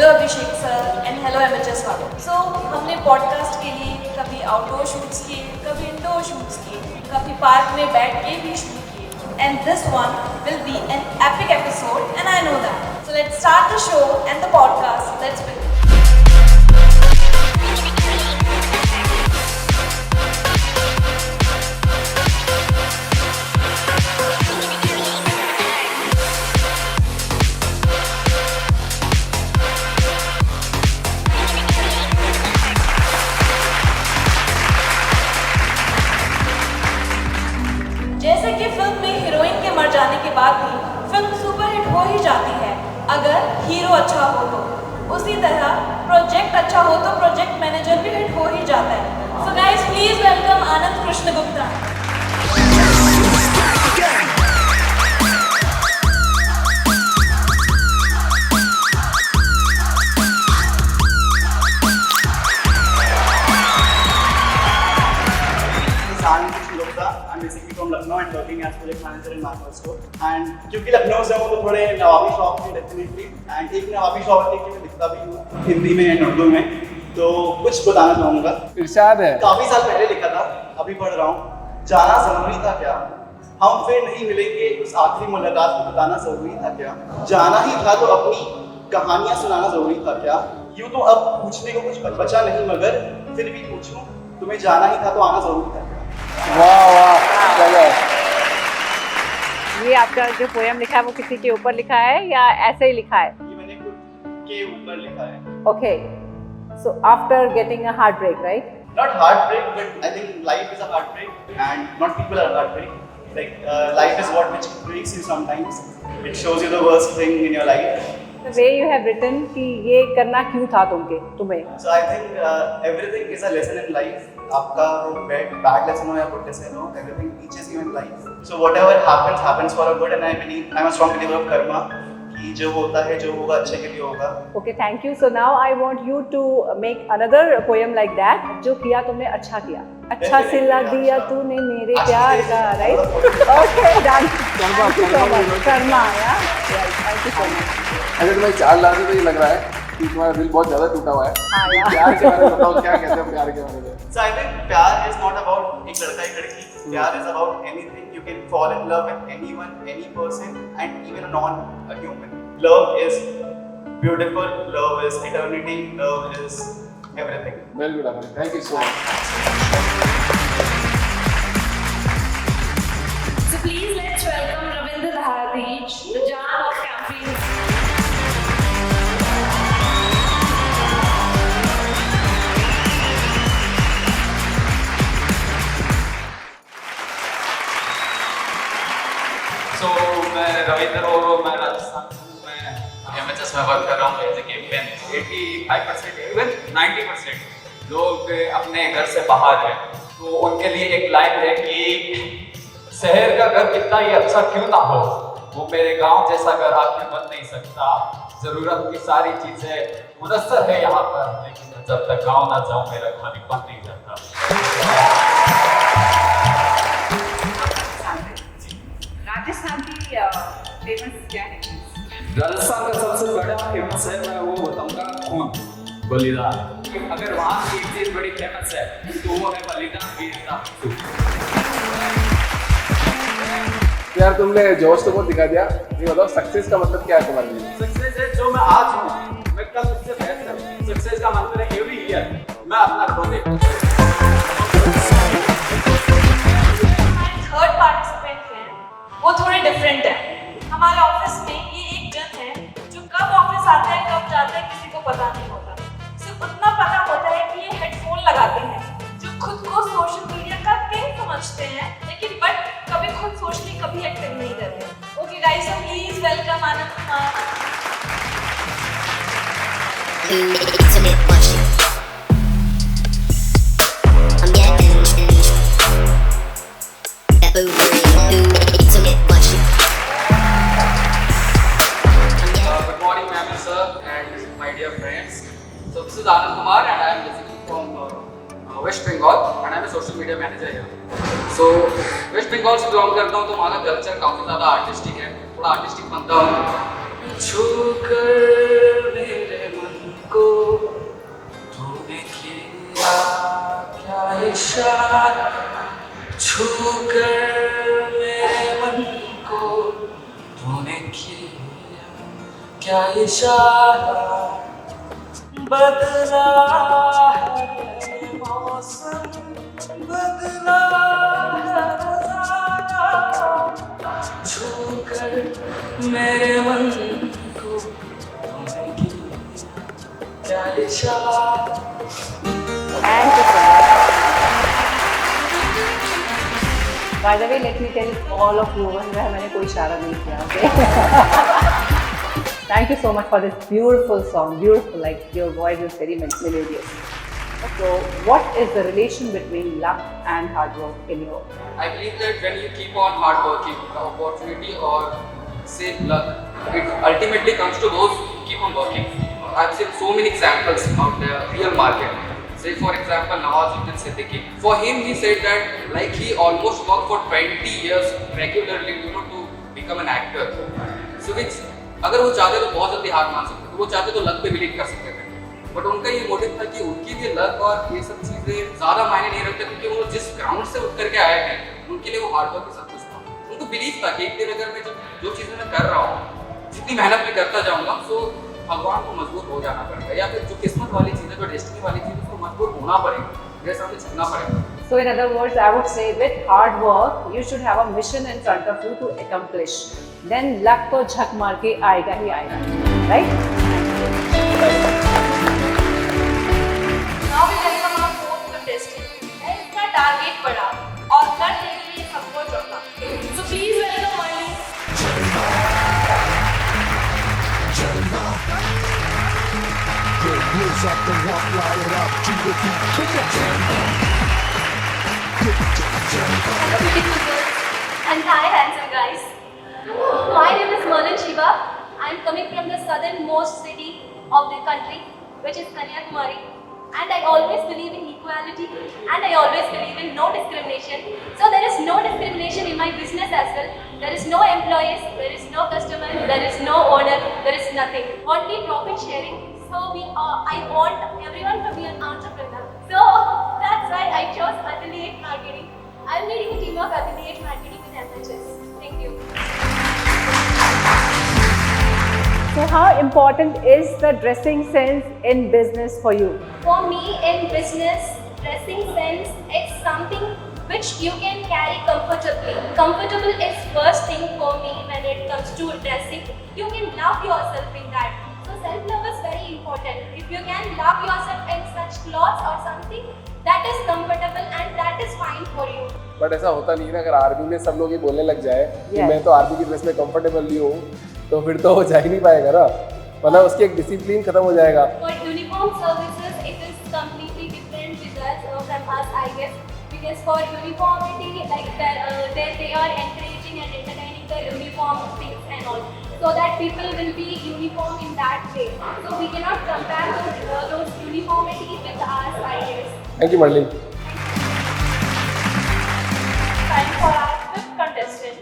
Hello Abhishek sir and hello MHS वालों। सो हमने podcast के लिए कभी आउटडोर शूट्स किए, कभी इंडोर शूट्स किए, कभी पार्क में बैठ के भी शूट किए। And this one will be an epic episode and I know that. So let's start the show and the podcast. Let's begin. जैसे कि फिल्म में हीरोइन के मर जाने के बाद भी फिल्म सुपरहिट हो ही जाती है अगर हीरो अच्छा हो तो, उसी तरह प्रोजेक्ट अच्छा हो तो प्रोजेक्ट मैनेजर भी हिट हो ही जाता है। So guys please welcome Anand Krishna Gupta. I'm basically from Lucknow and working as project manager in Marvel Store. And क्योंकि लखनऊ से हूँ तो थोड़े नवाबी शौक हैं डेफिनेटली। एंड एक नवाबी शौक है कि मैं लिखता भी हूँ हिंदी में एंड उर्दू में, तो कुछ बताना चाहूँगा। इरशाद है। काफी साल पहले लिखा था, अभी पढ़ रहा हूँ। जाना जरूरी था क्या, हम फिर नहीं मिलेंगे, उस आखिरी मुलाकात को बताना जरूरी था क्या, जाना ही था तो अपनी कहानियां सुनाना जरूरी था क्या, यूँ तो अब पूछने को कुछ बचा नहीं मगर फिर भी पूछूं, तुम्हें जाना ही था तो आना जरूरी था। वाह वाह, चलो। ये आपका जो पोयम लिखा है वो किसी के ऊपर लिखा है या ऐसे ही लिखा है? ये मैंने खुद के ऊपर लिखा है। Okay, so after getting a heartbreak, right? Not heartbreak, but I think life is a heartbreak, and not people are heartbreak. Like life is what which breaks you sometimes. It shows you the worst thing in your life. The way you have written कि ये करना क्यों था तुम्हें? So I think everything is a lesson in life. आपका bad lesson हो या good lesson हो, everything teaches you in life. So whatever happens for a good, and I'm a strong believer of karma. कि जो होता है जो होगा अच्छे के लिए होगा। Okay, thank you. So now I want you to make another poem like that. जो किया तुमने अच्छा किया, अच्छा सिला दिया तूने मेरे प्यार का, right? Okay, done. Thank you so much. Karma, yeah. Thank you so much. अगर तुम्हें 4 लाख तो ये लग रहा है कि तुम्हारा दिल बहुत ज्यादा टूटा हुआ है। हाँ यार। प्यार के बारे में बताओ, क्या कहते हैं प्यार के बारे में? So I think प्यार is not about एक लड़का एक लड़की, प्यार is about anything. You can fall in love with anyone, any person, and even a non-human. Love is beautiful. Love is eternity. Love is everything. Well good, Aman. Thank you so much. So please let's welcome Ravindra Dharadij, the Jan of campaign. So मैं रविंद्र और मैं राजस्थान में MHS में work कर रहा हूँ as a captain. 85% even 90% लोग अपने घर से बाहर हैं, तो उनके लिए एक लाइन है कि शहर का घर कितना ही अच्छा क्यों ना हो, वो मेरे गांव जैसा घर आप में बन नहीं सकता। जरूरत की सारी चीजें मुयस्सर है यहाँ पर, लेकिन जब तक गांव ना जाऊँ मेरा घर बन नहीं जाता। राजस्थान की फेमस क्या है? राजस्थान का सबसे बड़ा फेमस है, मैं वो बताऊंगा खून, बलिदान। अगर वहाँ की एक चीज बड़ी फेमस है तो वो है बलिदान, वीरता। यार तुमने जोश तो बहुत दिखा दिया। ये बताओ सक्सेस का मतलब क्या है तुम्हारे लिए? सक्सेस है जो मैं आज हूँ, मैं कल उससे बेहतर हूँ। सक्सेस का मंत्र है एवरी ईयर मैं अपना ग्रो देखूँ। थर्ड पार्टिसिपेंट हैं वो थोड़े डिफरेंट है। हमारे ऑफिस में ये एक जन है जो कब ऑफिस आते हैं कब जाते हैं किसी को पता नहीं होता। सिर्फ उतना पता होता है कि ये हेडफोन लगाते हैं, जो खुद को सोशल मीडिया का किंग समझते हैं, लेकिन बट कभी खुद सोशली कभी एक्टिव नहीं करते। Okay guys, so please welcome Anand Kumar. Good morning, ma'am and sir, and my dear friends. So this is Anand Kumar, and I am basically from West Bengal, and I am a social media manager here. So West Bengal से belong करता हूँ, तो वहाँ का culture काफी ज़्यादा artistic है, थोड़ा आर्टिस्टिक बनता हूँ। छू कर मेरे मन इशारा बदला है मौसम बदला है नजारा छूकर मेरे मन को तुमने किया क्या इशारा। Thank you so much. By the way, let me tell all of you, मैंने कोई इशारा नहीं किया, okay? Thank you so much for this beautiful song. Beautiful, like your voice is very melodious. So, what is the relation between luck and hard work in your? I believe that when you keep on hard working, the opportunity or say luck, it ultimately comes to those who keep on working. I've seen so many examples out there, real market. Say for example, Nawazuddin Siddiqui. For him, he said that like he almost worked for 20 years regularly, to become an actor. So which, अगर वो चाहते तो बहुत जल्दी हार मान सकते थे, वो चाहते तो लक पे बिलीव कर सकते थे। बट उनका ये मोटिव था कि उनकी भी लक और ये सब चीज़ें ज़्यादा मायने नहीं रखते, क्योंकि वो जिस ग्राउंड से उठ करके आए थे, उनके लिए वो हार्ड वर्क ही सब कुछ था। उनको बिलीव था कि एक दिन अगर मैं जो चीज़ें मैं कर रहा हूँ, जितनी मेहनत मैं करता जाऊँगा, तो भगवान को मजबूर हो जाना पड़ेगा, या फिर जो किस्मत वाली चीज़ है, जो डेस्टिनी वाली चीज़ है, उसको मजबूर होना पड़ेगा, मेरे सामने झुकना पड़ेगा। So in other words, I would say with hard work, you should have a mission in front of you to accomplish. Then luck तो झक मार के आएगा ही आएगा, right? Now we welcome our fourth contestant. है इसका टारगेट बड़ा और कर देगी ये सबको चौथा। So please welcome Marley. And hi, handsome guys. My name is Merlin Shiva. I am coming from the southernmost city of the country, which is Kanyakumari. And I always believe in equality, and I always believe in no discrimination. So there is no discrimination in my business as well. There is no employees, there is no customer, there is no owner, there is nothing. Only profit sharing. So I want everyone to be an entrepreneur. So that's why I chose affiliate marketing. I'm leading a team of affiliate marketing with MHS. Thank you. So how important is the dressing sense in business for you? For me in business, dressing sense is something which you can carry comfortably. Comfortable is first thing for me when it comes to dressing. You can love yourself in that. So self-love is very important. If you can love yourself in such clothes or something, that is comfortable and that is fine for you. But ऐसा होता नहीं है ना, अगर army में सब लोग ये बोलने लग जाए कि Yes. मैं तो आर्मी की ड्रेस में कंफर्टेबल नहीं हूँ, तो फिर तो वो जा ही नहीं पाएगा ना, मतलब उसकी एक डिसिप्लिन खत्म हो जाएगा। For uniform services, it is completely different with us from us, I guess, because for uniformity, like they are encouraging and entertaining the uniform things and all, so that people will be uniform in that way. So we cannot compare those uniformity with us, I guess. Thank you Merlin. Time for our fifth contestant.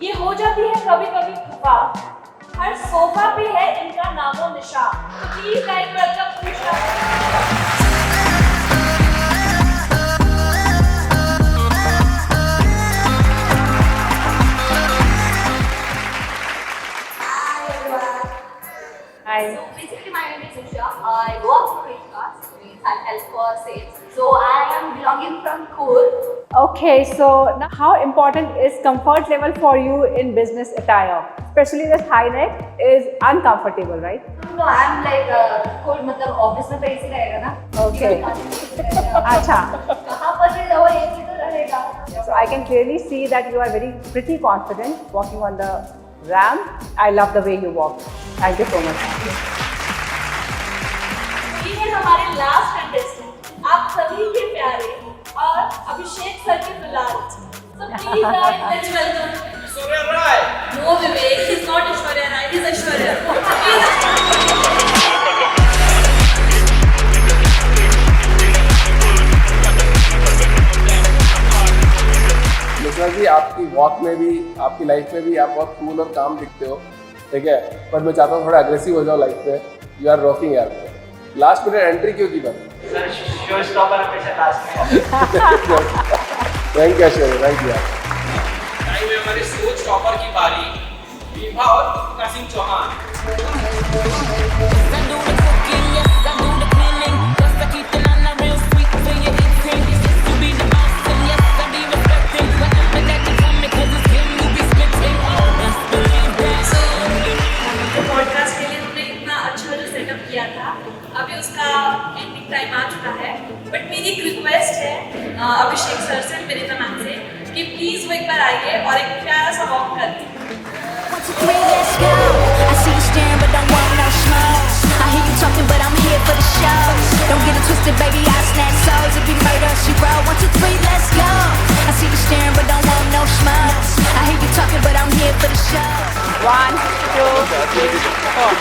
ये हो जाती है कभी कभी खुफा, हर sofa पे है इनका नामो निशा। So please guys welcome Nisha. Hi. So basically, my name is Usha. I work for Raycast with help for sales. So I am belonging from Kur. Okay, so now how important is comfort level for you in business attire? Especially this high neck is uncomfortable, right? No, I am like Kur, मतलब office में पैसे रहेगा ना? Okay. अच्छा. कहाँ पर भी रहो एक ही तो रहेगा. So I can clearly see that you are very pretty confident walking on the ramp. I love the way you walk. Thank you so much. ये है हमारे लास्ट कंटेस्टेंट, आप सभी के प्यारे और अभिषेक सर के दुलार। So please guys let's welcome Surya Rai. No Vivek, he's not Aishwarya Rai, he's Aishwarya. Please. Mishra ji, आपकी वॉक में भी, आपकी लाइफ में भी आप बहुत कूल और काम दिखते हो, ठीक है, पर मैं चाहता हूँ थोड़ा अग्रेसिव हो जाओ लाइफ में। यू आर रॉकिंग यार। लास्ट मिनट एंट्री क्यों की बात? सर शो स्टॉपर हमेशा लास्ट में। Thank you Aishwarya, thank you यार। टाइम है हमारे शो स्टॉपर की बारी, विभा और कासिम चौहान। पॉडकास्ट के लिए हमने इतना अच्छा जो सेटअप किया था, अभी उसका एंडिंग टाइम आ चुका है। बट मेरी एक रिक्वेस्ट है अभिषेक सर से, विनीता मैम से, कि प्लीज वो एक बार आइए और एक प्यारा सा वॉक कर दें। 1, 2, 3, let's go. I see you staring, but don't want no smoke. I hear you talking, but I'm here for the show. Don't get it twisted, baby, I snatch souls. If you murder, she roll. 1, 2, 3, let's go. I see you staring, but don't want no smoke. I hear you talking, but I'm here for the show. 1, 2, 3, 4.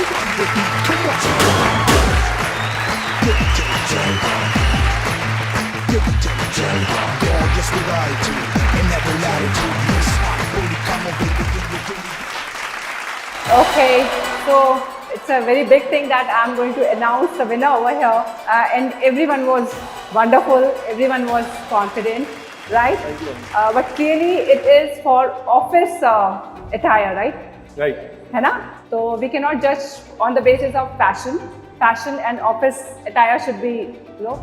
Okay, so it's a very big thing that I'm going to announce the winner over here, and everyone was wonderful, everyone was confident, right? But clearly it is for office attire, right? Right. है ना? So we cannot judge on the basis of fashion. Fashion and office attire should be, you know,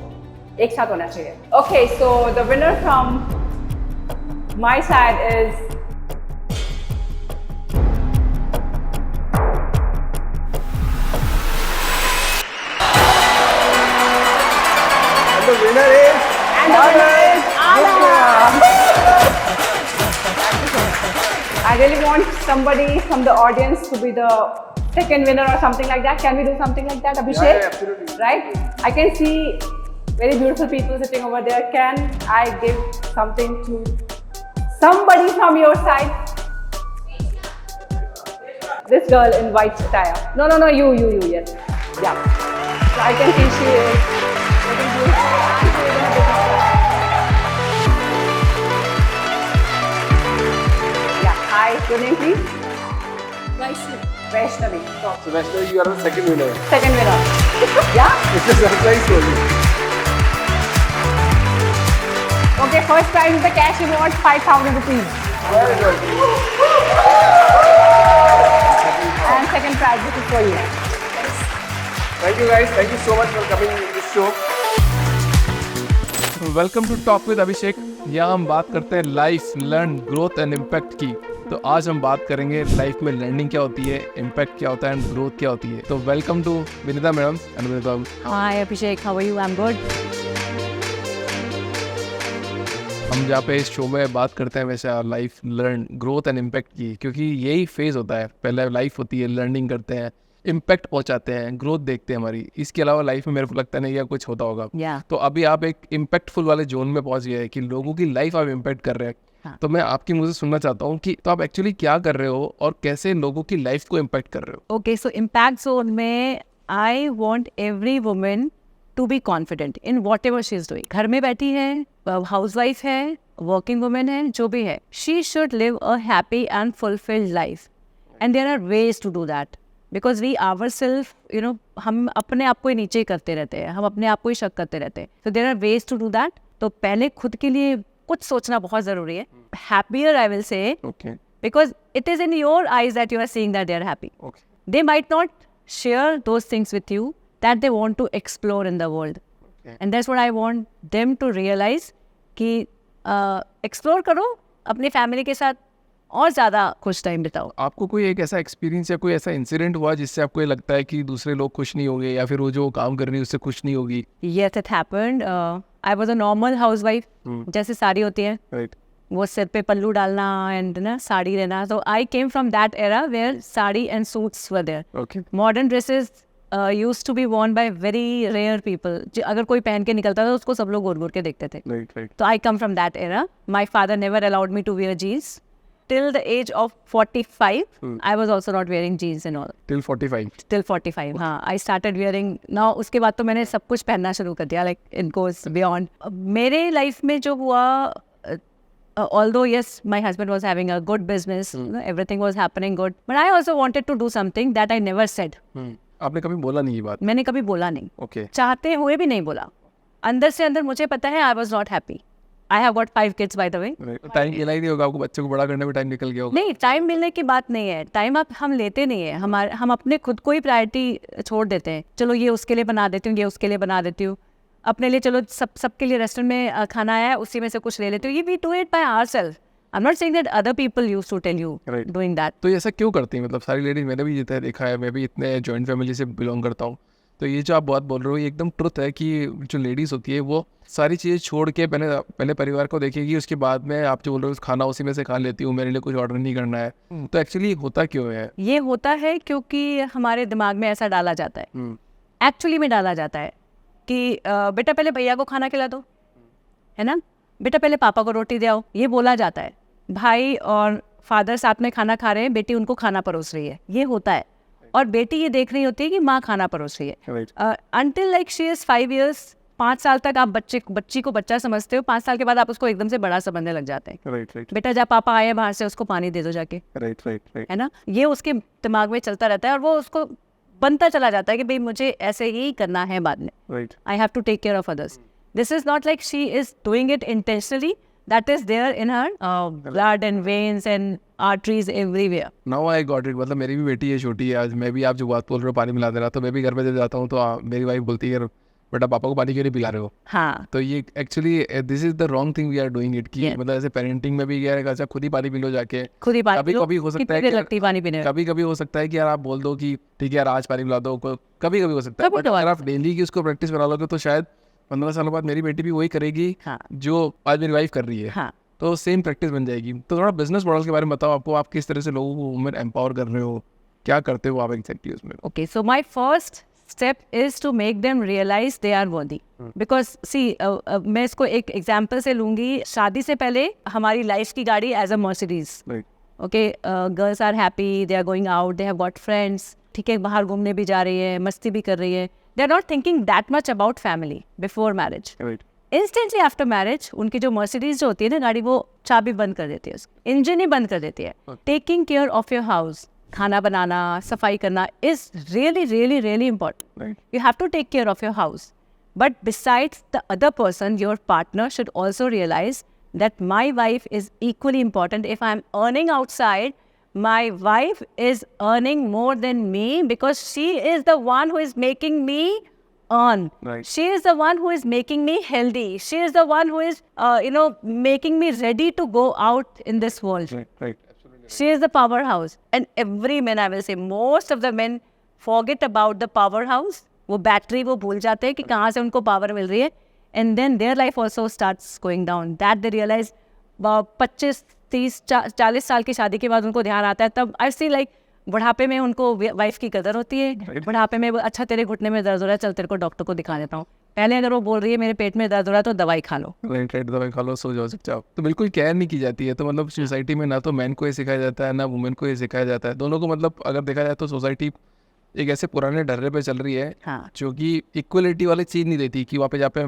एक साथ होना चाहिए. Okay, so the winner from my side is The winner is Anna. I really want somebody from the audience to be the second winner or something like that. Can we do something like that, Abhishek? Yeah, absolutely. Right? I can see very beautiful people sitting over there. Can I give something to somebody from your side? This girl in white attire. No, you, yes. Yeah. So I can see she is looking beautiful. Yeah, hi, your name please? Vaishnavi. So, So Vaishnavi, you are the second winner. second winner. Yeah? It's a surprise for you. Okay, first prize is the cash reward, 5,000 rupees. Very good. And second prize, this is for you. Thank you guys. Thank you so much for coming in this show. Welcome to talk with Abhishek. यहाँ हम बात करते हैं life, learn, growth and impact की। तो आज हम बात करेंगे लाइफ में लर्निंग क्या होती है, इम्पैक्ट क्या होता है एंड ग्रोथ क्या होती है। तो welcome to Vinita madam and Vinita. Hi Abhishek, how are you? I'm good. हम जहाँ पे इस शो में बात करते हैं वैसे life, learn, growth and impact की, क्योंकि यही फेज होता है। पहले लाइफ होती है, लर्निंग करते हैं, इम्पैक्ट पहुंचाते हैं, ग्रोथ देखते हैं हमारी। इसके अलावा लाइफ में मेरे को लगता नहीं या कुछ होता होगा। Yeah. तो अभी आप एक इम्पैक्टफुल वाले जोन में पहुंच गए हैं कि लोगों की लाइफ आप इम्पैक्ट कर रहे हैं। हाँ. तो मैं आपकी मुझे सुनना चाहता हूँ कि तो आप एक्चुअली क्या कर रहे हो और कैसे लोगों की लाइफ को इम्पैक्ट कर रहे हो। Okay, so impact zone में I want every woman to be confident in whatever she is doing. घर में बैठी है, हाउसवाइफ है, वर्किंग वुमेन है, जो भी है, she should live a happy and fulfilled life. And there are ways to do that. Because we ourselves, you know, हम अपने आप को ही नीचे करते रहते हैं, हम अपने आप को ही शक करते रहते हैं। So there are ways to do that. तो पहले खुद के लिए कुछ सोचना बहुत ज़रूरी है। Happier, I will say, okay because it is in your eyes that you are seeing that they are happy. Okay They might not share those things with you that they want to explore in the world. Okay. And that's what I want them to realize कि explore करो अपनी family के साथ और ज़्यादा खुश time बिताओ। आपको कोई एक ऐसा एक्सपीरियंस या कोई ऐसा इंसिडेंट हुआ जिससे आपको ये लगता है कि दूसरे लोग खुश नहीं होंगे या फिर वो जो काम कर रही है उससे खुश नहीं होगी। Yes, it happened. I was a normal housewife. जैसे साड़ी होती है, राइट वो सिर पे पल्लू डालना एंड ना साड़ी रहना। So I came from that era where sari and suits were there. Okay Modern dresses used to be worn by very rare people. अगर कोई पहन के निकलता था उसको सब लोग घूर घूर के देखते थे। Right right So I come from that era. My father never allowed me to wear jeans. Till the age of 45, I was also not wearing jeans and all. Till 45। Till 45, हाँ. I started wearing. Now उसके बाद तो मैंने सब कुछ पहनना शुरू कर दिया. Like it goes beyond. मेरे लाइफ में जो हुआ, although yes, my husband was having a good business, you know, everything was happening good. But I also wanted to do something that I never said. आपने कभी बोला नहीं ये बात। मैंने कभी बोला नहीं. ओके चाहते हुए भी नहीं बोला। अंदर से अंदर मुझे पता है I was not happy. I have got 5 kids by the way. Time मिला ही नहीं होगा आपको, बच्चे को बड़ा करने में टाइम निकल गया होगा। नहीं, टाइम मिलने की बात नहीं है, टाइम आप हम लेते नहीं है, हम अपने खुद को ही प्रायोरिटी छोड़ देते हैं। चलो ये उसके लिए बना देती हूँ, ये उसके लिए बना देती हूँ, अपने लिए चलो सबके लिए रेस्टोरेंट में खाना आया है, उसी में से कुछ ले लेती हूँ। ये we do it by ourselves. I am not saying that other people used to tell you doing that. तो ये ऐसा क्यों करती हैं? मतलब सारी लेडीज मैंने भी ये देखा है, मैं भी इतने जॉइंट फैमिली से बिलोंग करता हूँ, तो ये जो आप बात बोल रहे हो ये एकदम ट्रुथ है कि जो लेडीज़ होती है वो सारी चीज़ें छोड़ के पहले परिवार को देखेगी, उसके बाद में आप जो बोल रहे हो खाना उसी में से खा लेती हूँ, मेरे लिए कुछ ऑर्डर नहीं करना है। तो एक्चुअली होता क्यों है? ये होता है क्योंकि हमारे दिमाग में ऐसा डाला जाता है, एक्चुअली में डाला जाता है कि बेटा पहले भैया को खाना खिला दो, है ना, बेटा पहले पापा को रोटी दे आओ, ये बोला जाता है। भाई और फादर साथ में खाना खा रहे हैं, बेटी उनको खाना परोस रही है, ये होता है। और बेटी ये देख रही होती है कि माँ खाना परोस रही है। Until like she is 5 years, 5 साल तक आप बच्ची को बच्चा समझते हो, 5 साल के बाद आप उसको एकदम से बड़ा समझने लग जाते हैं। बेटा जब पापा आए बाहर से उसको पानी दे दो जाके, है ना, ये उसके दिमाग में चलता रहता है और वो उसको बनता चला जाता है कि भाई मुझे ऐसे ही करना है बाद में, I have to take care of others. This is not like she is doing it intentionally, that is there in her blood and veins and arteries everywhere. Now I got it। मतलब मेरी भी बेटी है छोटी है, आज मैं भी आप जो बात बोल रहे हो पानी मिला दे रहा, तो मैं भी घर में जब जाता हूँ तो मेरी वाइफ बोलती है बेटा पापा को पानी क्यों नहीं पिला रहे हो। हाँ, तो ये actually this is the wrong thing we are doing it कि मतलब ऐसे पेरेंटिंग में भी यार अच्छा खुद ही पानी पी लो जाके, खुद ही पानी कभी हो सकता है लगती पानी पीने, कभी हो सकता है कि यार आप बोल दो कि ठीक है यार आज पानी पिला दो, कभी हो सकता है, बट अगर आप डेली की उसको प्रैक्टिस करा लोगे तो शायद 15 सालों बाद मेरी बेटी भी वही करेगी जो आज मेरी वाइफ कर रही है। तो सेम प्रैक्टिस बन जाएगी। तो थोड़ा बिजनेस मॉडल के बारे में बताओ, आपको आप किस तरह से लोगों को वुमेन एम्पावर कर रहे हो, क्या करते हो आप एग्जैक्टली उसमें? Okay, so my first step is to make them realise they are worthy. Because see मैं इसको एक एग्जाम्पल से लूंगी। शादी से पहले हमारी लाइफ की गाड़ी as a Mercedes, okay, girls are happy, they are going out, they have got friends, ठीक है, बाहर घूमने भी जा रही है, मस्ती भी कर रही है, they are not thinking that much about family before marriage. Instantly after marriage उनकी जो मर्सिडीज जो होती है ना गाड़ी, वो चाबी बंद कर देती है, इंजन ही बंद कर देती है। Taking care of your house, खाना बनाना, सफाई करना is really really really important. You have to take care of your house, but besides the other person, your partner should also realise that my wife is equally important. If I'm earning outside, my wife is earning more than me because she is the one who is making me earn. She is the one who is making me healthy. She is the one who is, making me ready to go out in this world. Absolutely. She is the powerhouse. And every man, I will say, most of the men forget about the powerhouse. वो battery वो भूल जाते हैं कि कहाँ से उनको power मिल रही है, and then their life also starts going down. That they realize 25, 30, 40 साल की शादी के बाद उनको ध्यान आता है, तब I see like बुढ़ापे में उनको वाइफ की कदर होती है। बुढ़ापे में अच्छा तेरे घुटने में दर्द हो रहा है, चल तेरे को डॉक्टर को दिखा देता हूँ। पहले अगर वो बोल रही है मेरे पेट में दर्द हो रहा है तो दवाई खा लो, दवाई खा लो, सो जाओ चुपचाप। तो बिल्कुल केयर नहीं की जाती है। तो मतलब सोसाइटी में ना तो मैन को ये सिखाया जाता है ना वुमेन को ये सिखाया जाता है। दोनों को मतलब अगर देखा जाए तो सोसाइटी एक ऐसे पुराने ढर्रे पे चल रही है जो कि इक्वलिटी वाली चीज़ नहीं देती कि वहाँ पे जहाँ पे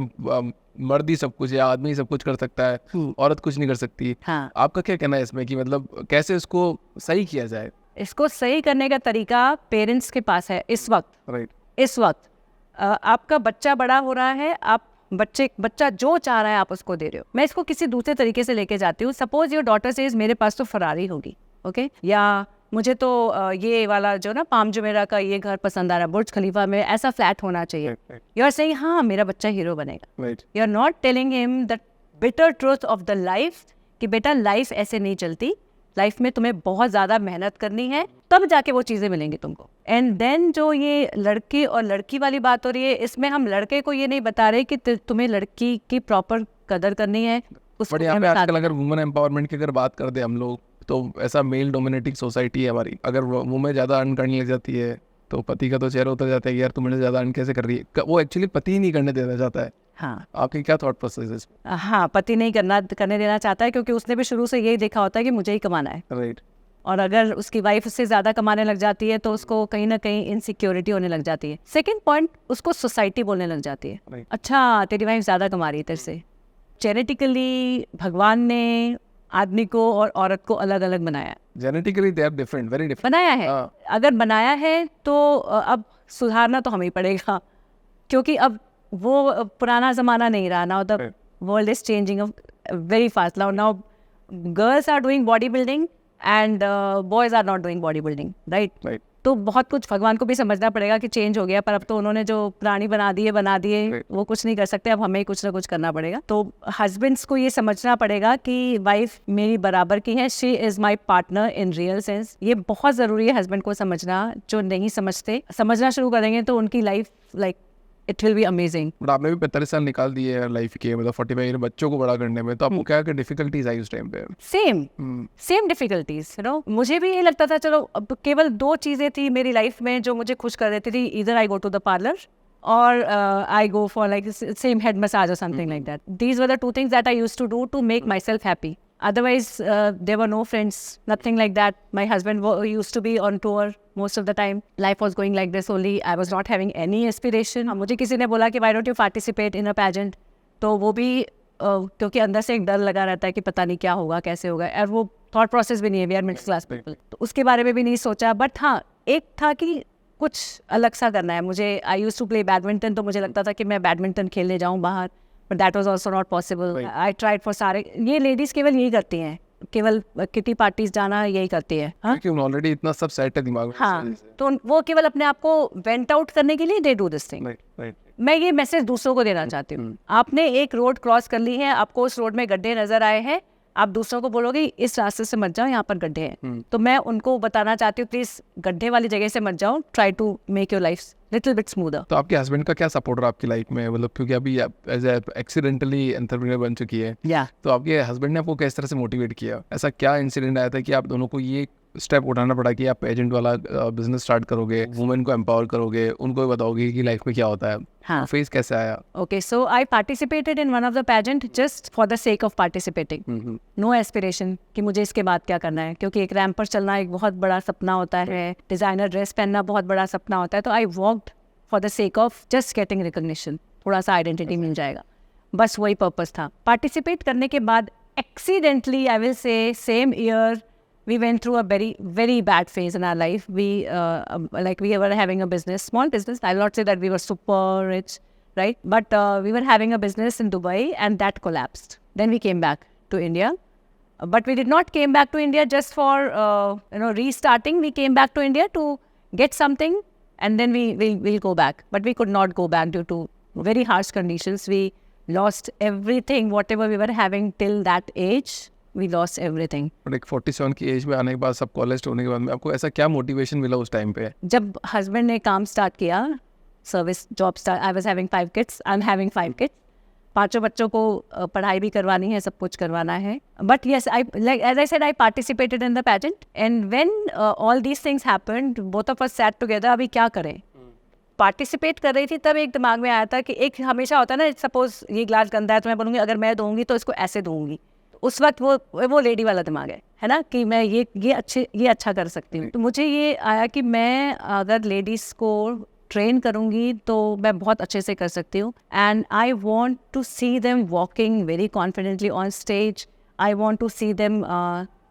मर्द ही सब कुछ या आदमी ही सब कुछ कर सकता है, औरत कुछ नहीं कर सकती। आपका क्या कहना है इसमें कि मतलब कैसे इसको सही किया जाए? इसको सही करने का तरीका पेरेंट्स के पास है इस वक्त। इस वक्त आपका बच्चा बड़ा हो रहा है, आप बच्चा जो चाह रहा है आप उसको दे रहे हो। मैं इसको किसी दूसरे तरीके से लेके जाती हूँ। सपोज योर डॉटर सेज मेरे पास तो फरारी होगी, ओके, या मुझे तो ये वाला जो ना पाम जुमेरा का ये घर पसंद आ रहा है, बुर्ज खलीफा में ऐसा फ्लैट होना चाहिए। यू आर सेइंग हाँ मेरा बच्चा हीरो बनेगा। You are not telling him the bitter truth of the life कि बेटा लाइफ ऐसे नहीं चलती, लाइफ में तुम्हें बहुत ज़्यादा मेहनत करनी है, तब जाके वो चीज़ें मिलेंगी तुमको। एंड देन जो ये लड़के और लड़की वाली बात हो रही है, इसमें हम लड़के को ये नहीं बता रहे कि तुम्हें लड़की की प्रॉपर कदर करनी है। बट यहाँ पे आजकल अगर वुमेन एम्पावरमेंट की अगर बात कर दे हम लोग, तो ऐसा मेल डोमिनेटिंग सोसाइटी है हमारी। अगर वुमेन ज़्यादा अर्न करने लग जाती है तो पति का तो चेहरा उतर जाता है कि यार तुम मुझे ज़्यादा अर्न कैसे कर रही है। वो एक्चुअली पति ही नहीं करने देना चाहता है। हाँ, आपकी क्या थॉट प्रोसेस है इसमें? हाँ, पति नहीं करने देना चाहता है क्योंकि उसने भी शुरू से यही देखा होता है कि मुझे ही कमाना है। राइट। और अगर उसकी वाइफ उससे ज़्यादा कमाने लग जाती है तो उसको कहीं ना कहीं इनसिक्योरिटी होने लग जाती है। सेकेंड पॉइंट, उसको सोसाइटी बोलने लग जाती है अच्छा तेरी वाइफ ज़्यादा कमा रही है तेरे से। जेनेटिकली भगवान ने आदमी को और औरत को अलग अलग बनाया। Genetically they are different, very different बनाया है। अगर बनाया है तो अब सुधारना तो हमें ही पड़ेगा, क्योंकि अब वो पुराना ज़माना नहीं रहा। Now the world is changing, very fast. Now girls are doing bodybuilding and boys are not doing bodybuilding, right? Right. तो बहुत कुछ भगवान को भी समझना पड़ेगा कि चेंज हो गया, पर अब तो उन्होंने जो प्राणी बना दिए वो कुछ नहीं कर सकते, अब हमें कुछ ना कुछ करना पड़ेगा. तो हस्बैंड्स को ये समझना पड़ेगा कि वाइफ मेरी बराबर की है, she is my partner in real sense. ये बहुत ज़रूरी है हस्बैंड को समझना. जो नहीं समझते, समझना शुरू करेंगे तो उनकी life like it will be amazing. But आपने भी 45 साल निकाल दिए हैं लाइफ के, मतलब 45 ईयर बच्चों को बड़ा करने में, तो आपको क्या क्या डिफिकल्टीज आई उस टाइम पे? Same difficulties, you know. मुझे भी ये लगता था चलो अब केवल 2 चीज़ें थी मेरी लाइफ में जो मुझे खुश कर देती थी. इधर आई गो टू द पार्लर और आई go for like same head massage or something like that. These were the 2 things that I used to do to make myself happy. Otherwise, there were no friends, nothing like that. My husband used to be on tour most of the time. Life was going like this only. I was not having any aspiration. मुझे किसी ने बोला कि why don't you participate in a pageant? तो वो भी क्योंकि अंदर से एक डर लगा रहता है कि पता नहीं क्या होगा, कैसे होगा, और वो थॉट प्रोसेस भी नहीं है, we are middle class people, तो उसके बारे में भी नहीं सोचा. बट हाँ, एक था कि कुछ अलग सा करना है मुझे. आई यूज टू प्ले बैडमिंटन, तो मुझे लगता था कि मैं बैडमिंटन खेलने जाऊँ बाहर, but that was also not possible. I tried for सारे. ये लेडीज़ केवल यही करती हैं, केवल किटी पार्टीज जाना यही करती है. हाँ, क्योंकि ऑलरेडी इतना सब सेट है दिमाग में. हाँ, तो वो केवल अपने आप को वेंट आउट करने के लिए they do this thing. Right. मैं ये मैसेज दूसरों को देना चाहती हूँ. आपने एक रोड क्रॉस कर ली है, आपको उस रोड में गड्ढे नजर आए हैं, आप दूसरों को बोलोगे इस रास्ते से मत जाओ, यहाँ पर गड्ढे हैं. तो मैं उनको बताना चाहती हूँ प्लीज गड्ढे वाली जगह से मत जाओ. Try to make your life little bit smoother. तो आपके हस्बैंड का क्या सपोर्ट रहा आपकी लाइफ में, मतलब क्योंकि अभी एज एक्सीडेंटली एंटरप्रेन्योर बन चुकी है, तो आपके हस्बैंड ने आपको किस तरह से मोटिवेट किया? ऐसा क्या इंसिडेंट आया था कि आप दोनों को ये स्टेप उठाना पड़ा कि आप पेजेंट वाला बिजनेस स्टार्ट करोगे, वुमेन को एम्पावर करोगे, उनको बताओगे कि लाइफ में क्या होता है? हाँ. फेस कैसे आया? Okay, so I participated in one of the pageant just for the sake of participating. No aspiration कि मुझे इसके बाद क्या करना है, क्योंकि एक रैंप पर चलना एक बहुत बड़ा सपना होता है, डिज़ाइनर ड्रेस पहनना बहुत बड़ा सपना होता है. तो I walked for the sake of just getting recognition, थोड़ा सा आइडेंटिटी मिल जाएगा, बस वही पर्पस था. पार्टिसिपेट करने के बाद accidentally I will say same year we went through a very bad phase in our life. We like we were having a business, small business. I'll not say that we were super rich, right? But we were having a business in Dubai and that collapsed. Then we came back to India. But we did not came back to India just for restarting. We came back to India to get something and then we'll go back. But we could not go back due to very harsh conditions. We lost everything, whatever we were having till that age. We lost everything. But एक 47 की as में आने के बाद, सब college होने के बाद में आपको ऐसा क्या मोटिवेशन मिला उस टाइम पे? जब हस्बैंड ने काम स्टार्ट किया, service job start, I was having 5 kids, I am having 5 kids. 5 बच्चों को पढ़ाई भी करवानी है, सब कुछ करवाना है. But yes, I like as I said, I participated in the pageant and when all these things happened, both of us sat together. अभी क्या करें? पार्टिसिपेट कर रही थी तब एक दिमाग में आया था कि एक हमेशा होता है ना, सपोज ये ग्लास गंदा है तो मैं बोलूँगी अगर मैं दूंगी तो इसको ऐसे दूंगी. उस वक्त वो लेडी वाला दिमाग है ना, कि मैं ये अच्छा कर सकती हूँ. तो मुझे ये आया कि मैं अगर लेडीज़ को ट्रेन करूँगी तो मैं बहुत अच्छे से कर सकती हूँ. And I want to see them walking very confidently on stage. I want to see them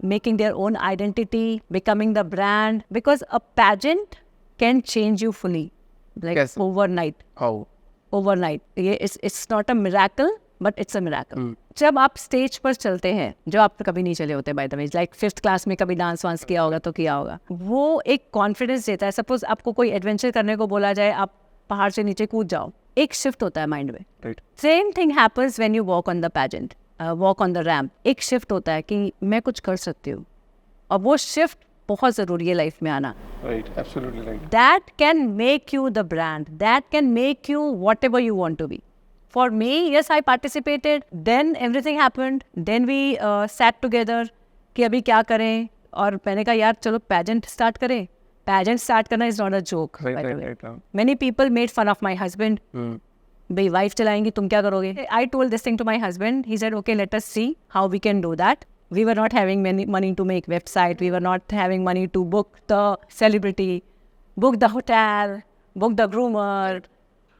making their own identity, becoming the brand, because a pageant can change you fully, like Yes. overnight. How? Overnight. It's not a miracle, but it's a miracle. जब आप stage पर चलते हैं, जो आप कभी नहीं चले होते, by the way, like 5th class में कभी डांस वांस किया होगा तो किया होगा, वो एक कॉन्फिडेंस देता है. सपोज आपको कोई एडवेंचर करने को बोला जाए, आप पहाड़ से नीचे कूद जाओ, एक शिफ्ट होता है माइंड में. Right. Same thing happens when you walk on the pageant, walk on the ramp. एक शिफ्ट होता है कि मैं कुछ कर सकती हूँ, और वो शिफ्ट बहुत ज़रूरी है लाइफ में आना. Right, absolutely right. That can make you the brand. That can make you whatever you want to be. For me, yes, I participated. Then everything happened. Then we sat together कि अभी क्या करें, और मैंने कहा यार चलो pageant start करें. Pageant start करना is not a joke. Right, by the right, way. right. Many people made fun of my husband. भाई वाइफ चलाएंगी, तुम क्या करोगे? I told this thing to my husband. He said, okay, let us see how we can do that. We were not having money to make website. We were not having money to book the celebrity, book the hotel, book the groomer.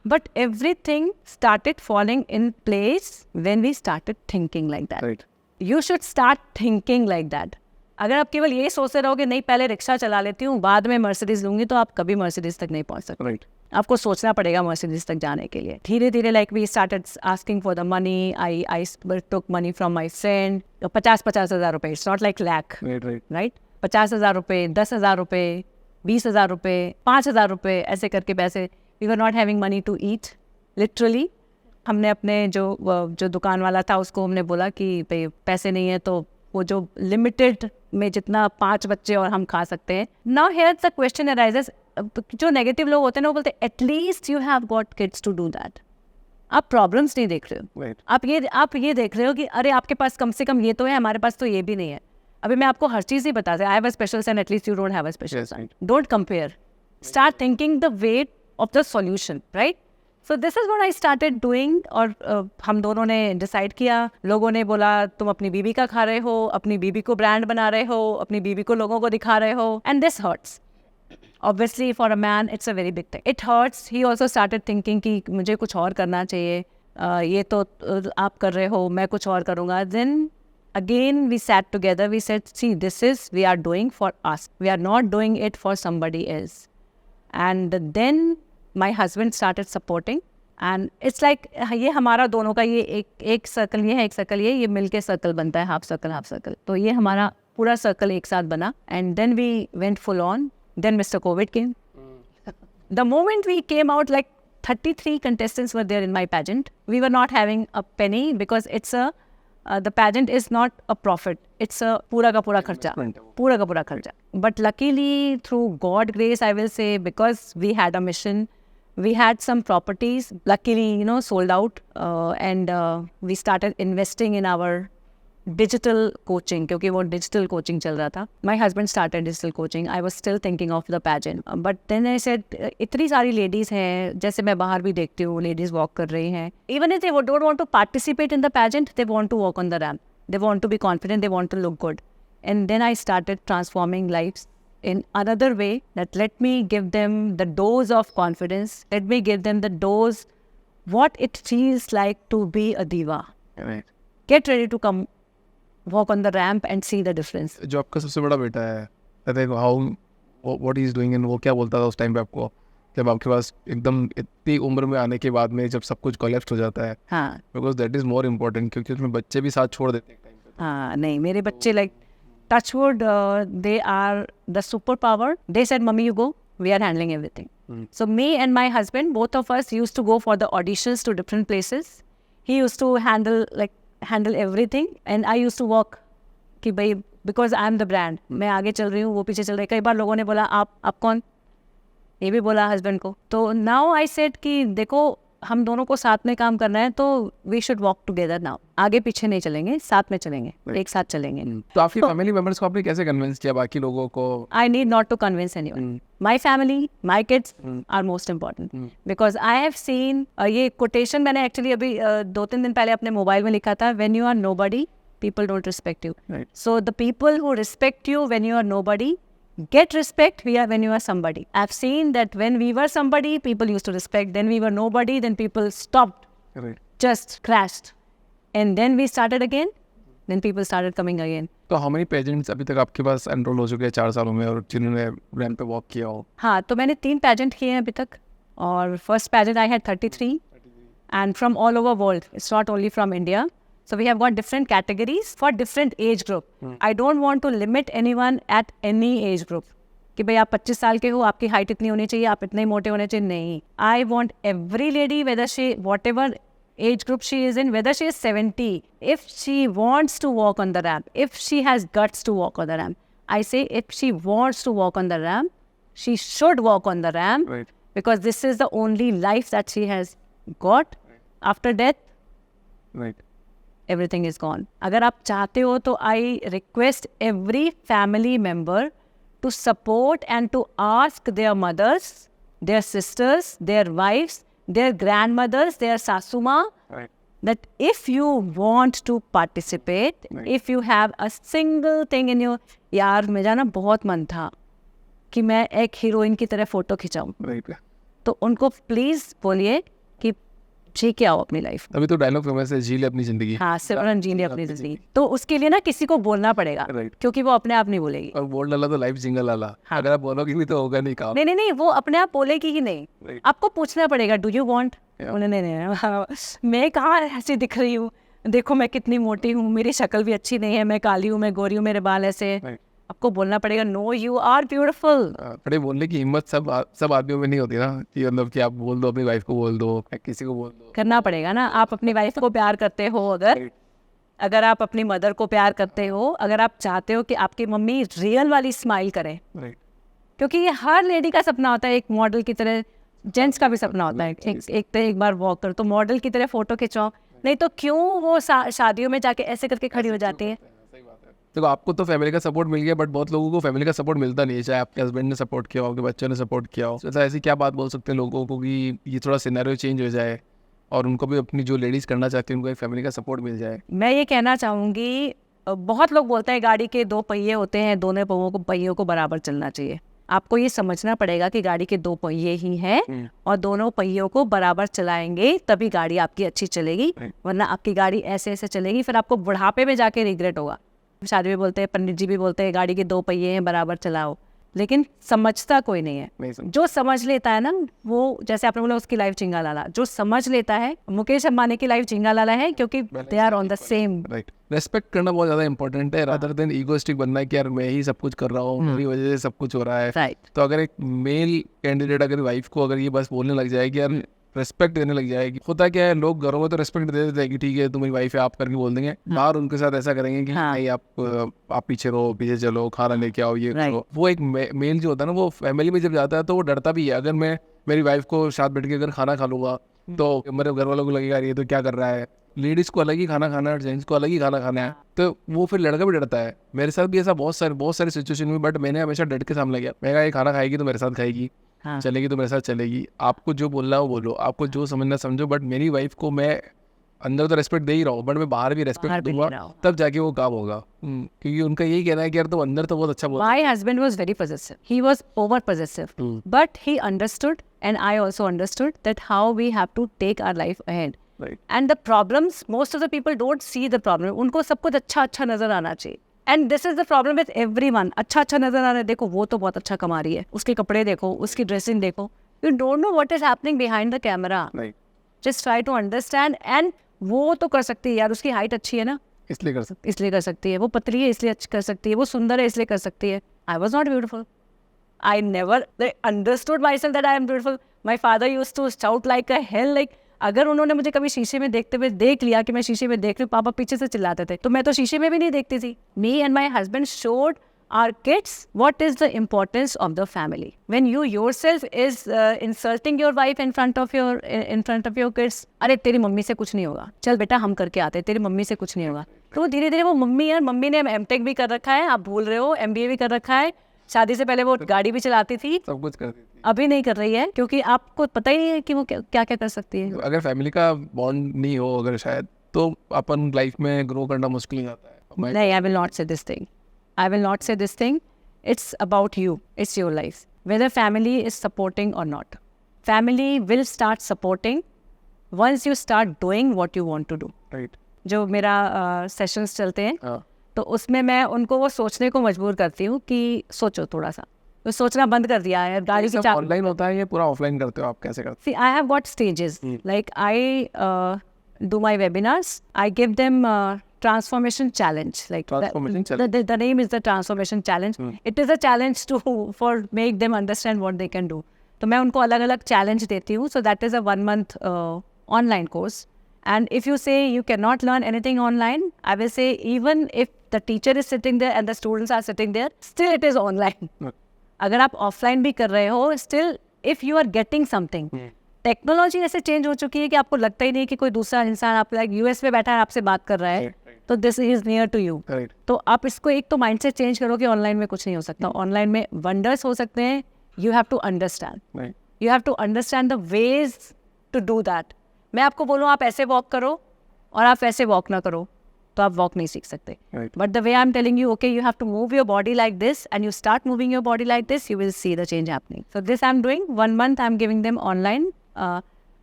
But everything started falling in place when we started thinking like that. Right. You should start thinking like that. अगर आप केवल ये सोचते रहोगे नहीं पहले rickshaw चला लेती हूँ बाद में मर्सिडीज लूंगी, तो आप कभी मर्सिडीज तक नहीं पहुँच सकते. Right. आपको सोचना पड़ेगा मर्सिडीज तक जाने के लिए. धीरे धीरे like we started asking for the money. I took money from my friend. 50,000 रुपए. It's not like lakh, right. 50,000 रुपए, 10,000 रुपए, 20,000 रुपए, 5,000 रुपए, ऐसे करके पैसे. We were not having money to eat literally. हमने अपने जो दुकान वाला था उसको हमने बोला कि भाई पैसे नहीं है तो वो जो लिमिटेड में जितना 5 बच्चे और हम खा सकते हैं. Now here the question arises, जो नेगेटिव लोग होते हैं ना वो बोलते हैं at least you have got kids to do that. आप प्रॉब्लम्स नहीं देख रहे हो. आप ये देख रहे हो कि अरे आपके पास कम से कम ये तो है, हमारे पास तो ये भी नहीं है. अभी मैं आपको हर चीज़ ही बता रही. I have a special son, at least you don't have a special son. Don't compare. Start thinking the way of the solution, right. So this is what I started doing. और हम दोनों ने डिसाइड किया. लोगों ने बोला तुम अपनी बीबी का खा रहे हो, अपनी बीबी को ब्रांड बना रहे हो, अपनी बीबी को लोगों को दिखा रहे हो, and this hurts. Obviously for a man it's a very big thing. It hurts. He also started thinking कि मुझे कुछ और करना चाहिए. ये तो आप कर रहे हो, मैं कुछ और करूँगा. Then again we sat together. We said, see, this is we are doing for us. We are not doing it for somebody else. And then my husband started supporting. And it's like ये हमारा दोनों का ये एक circle ये है, एक circle ये मिलके सर्कल बनता है. Half circle. तो ये हमारा पूरा सर्कल एक साथ बना. And then we went full on. Then Mr. COVID came. The moment we came out, like 33 contestants were there in my pageant. We were not having a penny because it's the pageant is not a profit. It's a पूरा का पूरा खर्चा. But luckily, through God grace, I will say, because we had a mission, we had some properties. Luckily, sold out, and we started investing in our digital coaching, क्योंकि वो digital coaching चल रहा था. My husband started digital coaching. I was still thinking of the pageant. But then I said, इतनी सारी ladies हैं, जैसे मैं बाहर भी देखती हूँ, ladies walk कर रही हैं. Even if they don't want to participate in the pageant, they want to walk on the ramp. They want to be confident. They want to look good. And then I started transforming lives in another way, that let me give them the dose of confidence. Let me give them the dose what it feels like to be a diva. Right. Get ready to come walk on the ramp and see the difference. जो आपका सबसे बड़ा बेटा है, I think how what he is doing and वो क्या बोलता था उस टाइम पे आपको, जब आपके पास एकदम इतनी उम्र में आने के बाद में जब सब कुछ कोलैप्स हो जाता है. हाँ. Because that is more important, क्योंकि उसमें बच्चे भी साथ छोड़ देते हैं टाइम पे. हाँ नहीं, मेरे बच्चे like touchwood, they are the superpower. They said, "Mummy, you go. We are handling everything." So me and my husband, both of us used to go for the auditions to different places. He used to handle everything, and I used to walk कि भाई because I am the brand. मैं आगे चल रही हूँ, वो पीछे चल रही है. कई बार लोगों ने बोला आप कौन, ये भी बोला हस्बैंड को. तो now I said कि देखो हम दोनों को साथ में काम करना है, तो we should walk together now. आगे पीछे नहीं चलेंगे, साथ में चलेंगे, एक साथ चलेंगे. तो आपकी फैमिली मेंबर्स को आपने कैसे कन्विंस किया बाकी लोगों को? I need not to convince anyone. My family, my kids are most important. Because I have seen ये quotation मैंने actually अभी 2-3 दिन पहले अपने मोबाइल में लिखा था. When you are nobody, people don't respect you. Right. So the people who respect you when you are nobody get respect when you are somebody. I've seen that when we were somebody, people used to respect. Then we were nobody, then people stopped. Right. Just crashed. And then we started again. Then people started coming again. तो how many pageants अभी तक आपके पास enrol हो चुके हैं 4 सालों में, और जिन्होंने रैंप पे वॉक किया हो? हाँ, तो मैंने 3 पेजेंट किए हैं अभी तक. और first pageant I had 33 and from all over world. It's not only from India. So we have got different categories for different age group. I don't want to limit anyone at any age group. कि भाई आप 25 साल के हो, आपकी height इतनी होनी चाहिए, आप इतने मोटे होने चाहिए, नहीं. I want every lady, whether she, whatever age group she is in, whether she is 70, if she wants to walk on the ramp, if she has guts to walk on the ramp, I say if she wants to walk on the ramp, she should walk on the ramp. Right. Because this is the only life that she has got. After death, Right. everything is gone. अगर आप चाहते हो तो I request every family member to support and to ask their mothers, their sisters, their wives, their grandmothers, their sasuma, Right. that if you want to participate, Right. if you have a single thing in your, यार मेरा ना बहुत मन था कि मैं एक heroine की तरह फोटो खिंचाऊं, Right. तो उनको प्लीज बोलिए कि जी के आओ अपनी लाइफ। अभी तो डायलॉग फेमस है, जी ले अपनी जिंदगी। हाँ, सिमरन जी ने अपनी जिंदगी, तो उसके लिए ना किसी को बोलना पड़ेगा, Right. क्योंकि वो अपने आप नहीं बोलेगी। और बोल डाला तो लाइफ जिंगल वाला, हाँ। अगर आप बोलोगे भी तो होगा नहीं काम। नहीं नहीं नहीं, वो अपने आप बोलेगी ही नहीं, Right. आपको पूछना पड़ेगा, डू यू वांट? Yeah. नहीं नहीं, मैं कहाँ ऐसी दिख रही हूँ, देखो मैं कितनी मोटी हूँ, मेरी शक्ल भी अच्छी नहीं है, मैं काली हूँ, मैं गोरी हूँ, मेरे बाल ऐसे। Right. आपको बोलना पड़ेगा, नो यू आर ब्यूटीफुल। बड़े बोलने की हिम्मत सब आदमियों में नहीं होती ना, कि मतलब कि आप बोल दो, अपनी वाइफ को बोल दो, किसी को बोल दो। करना पड़ेगा ना। आप अपनी वाइफ को प्यार करते हो, अगर आप अपनी मदर को प्यार करते हो, अगर आप चाहते हो कि आपकी मम्मी रियल वाली स्माइल करे, राइट। क्योंकि ये हर लेडी का सपना होता है, एक मॉडल की तरह, जेंट्स का भी सपना होता है, एक बार वॉक कर तो मॉडल की तरह फोटो खिंचाओ, नहीं तो क्यों वो शादियों में जाके ऐसे करके खड़ी हो जाती है। देखो आपको तो फैमिली का सपोर्ट मिल गया, बट बहुत लोगों को फैमिली का सपोर्ट मिलता नहीं है, चाहे आपके हस्बैंड ने सपोर्ट किया हो, आपके बच्चों ने सपोर्ट किया हो। तो ऐसी क्या बात बोल सकते हैं लोगों को कि ये थोड़ा सिनेरियो चेंज हो जाए और उनको भी अपनी जो लेडीज़ करना चाहती हैं उनको एक फैमिली का सपोर्ट मिल जाए? मैं ये कहना चाहूँगी, बहुत लोग बोलते हैं गाड़ी के 2 पहिए होते हैं, दोनों पहियों को बराबर चलना चाहिए। आपको ये समझना पड़ेगा कि गाड़ी के 2 पहिए ही हैं और दोनों पहियों को बराबर चलाएंगे तभी गाड़ी आपकी अच्छी चलेगी, वरना आपकी गाड़ी ऐसे ऐसे चलेगी, फिर आपको बुढ़ापे में जाके रिग्रेट होगा। शादी में बोलते हैं, पंडित जी भी बोलते हैं गाड़ी के 2 पहिए हैं, बराबर चलाओ, लेकिन समझता कोई नहीं है। जो समझ लेता है ना, वो जैसे आपने बोला उसकी लाइफ चिंगा लाला, जो समझ लेता है, मुकेश अंबानी की लाइफ चिंगा लाला है, क्योंकि they are on the same. Right. Respect करना बहुत ज़्यादा इंपॉर्टेंट है, रादर देन ईगोइस्टिक बनना है कि यार मैं ही सब कुछ कर रहा हूँ, मेरी वजह से सब कुछ हो रहा है। राइट। तो अगर एक मेल कैंडिडेट अगर वाइफ को अगर ये बस बोलने लग जाए कि यार रेस्पेक्ट देने लग जाएगी, होता क्या है, लोग घरों में तो रेस्पेक्ट दे देते हैं कि ठीक है तुम्हारी वाइफ है, आप करके बोल देंगे, बाहर उनके साथ ऐसा करेंगे कि नहीं आप पीछे रहो, पीछे चलो, खाना लेके आओ, ये करो। वो एक मेल जो होता है ना, वो फैमिली में जब जाता है तो वो डरता भी है, अगर मैं मेरी वाइफ को साथ बैठ के अगर खाना खा लूंगा तो मेरे घर वालों को लगेगा ये तो क्या कर रहा है। लेडीज को अलग ही खाना खाना है, जेंट्स को अलग ही खाना खाना है, तो वो फिर लड़का भी डरता है। मेरे साथ भी ऐसा बहुत सारे सिचुएशन में, बट मैंने हमेशा डट के सामने किया। मैं कहा ये खाना खाएगी तो मेरे साथ खाएगी, चलेगी तो मेरे साथ चलेगी, आपको जो बोलना है वो बोलो, आपको जो समझना समझो, बट मेरी वाइफ को मैं अंदर तो रेस्पेक्ट दे ही रहा हूँ, बट मैं बाहर भी रेस्पेक्ट दूंगा, तब जाके वो काम होगा। क्योंकि उनका यही कहना है कि यार तो अंदर तो बहुत अच्छा बोल। My husband was very possessive. He was over possessive. But he understood, and I also understood that how we have to take our life ahead. Right. And the problems, most of the people don't see the problem. उनको सब कुछ अच्छा नजर आना चाहिए। And this is the problem with everyone. अच्छा नजर आ रहा है, देखो वो तो बहुत अच्छा कमा रही है, उसके कपड़े देखो, उसकी ड्रेसिंग देखो। You don't know what is happening behind the camera. Right. Just try to understand. And वो तो कर सकती है यार, उसकी हाइट अच्छी है ना, इसलिए कर सकती है, वो पतली है इसलिए कर सकती है, वो सुंदर है इसलिए कर सकती है। I was not beautiful. I never understood myself that I am beautiful. My father used to shout like a hell. Like अगर उन्होंने मुझे कभी शीशे में देखते हुए देख लिया कि मैं शीशे में देख रही हूँ, पापा पीछे से चिल्लाते थे, तो मैं तो शीशे में भी नहीं देखती थी। Me and my husband showed our kids what is the importance of the family. When you yourself is insulting your wife in front of your kids, अरे तेरी मम्मी से कुछ नहीं होगा, चल बेटा हम करके आते हैं, तेरी मम्मी से कुछ नहीं होगा। तो धीरे धीरे वो मम्मी ने M.Tech भी कर रखा है, आप भूल रहे हो, MBA भी कर रखा है, शादी से पहले वो गाड़ी भी चलाती थी, सब कुछ करती थी, अभी नहीं कर रही है, क्योंकि आपको पता ही नहीं है कि वो क्या कर सकती है। अगर फैमिली का बॉन्ड नहीं हो अगर शायद, तो अपन लाइफ में ग्रो करना मुश्किल हो जाता है। नहीं, I will not say this thing. I will not say this thing. It's about you. It's your life. Whether family is supporting or not. Family will start supporting once you start doing what you want to do. Right. जो मेरा sessions चलते हैं, तो उसमें मैं उनको वो सोचने को मजबूर करती हूँ कि सोचो थोड़ा सा, तो सोचना बंद कर दिया है। गाड़ी की चाबी ऑनलाइन होता है, ये पूरा ऑफलाइन करते हो आप, कैसे करते See, I have got stages. Like I do my webinars. I give them transformation challenge. Like Transformation challenge. The name is the transformation challenge. It is a challenge for make them understand what they can do. तो मैं उनको अलग अलग challenge देती हूँ. So that is a 1 month online course. And if you say you cannot learn anything online, I will say even if the teacher is sitting there and the students are sitting there, still it is online. अगर आप offline भी कर रहे हो, still if you are getting something. Technology ऐसे change हो चुकी है कि आपको लगता ही नहीं कि कोई दूसरा इंसान, आप लाइक यूएस में बैठा है आपसे बात कर रहा है, तो this is near to you. तो आप इसको एक तो माइंडसेट चेंज करो कि ऑनलाइन में कुछ नहीं हो सकता, ऑनलाइन में वंडर्स हो सकते हैं। You have to understand, you have to understand the ways to do that. मैं आपको बोलूँ आप ऐसे वॉक करो और आप वैसे वॉक ना करो, तो आप वॉक नहीं सीख सकते। But the way I am telling you, okay, you have to move your body like this and you start moving your body like this, you will see the change happening. So this I am doing 1 month, I am giving them online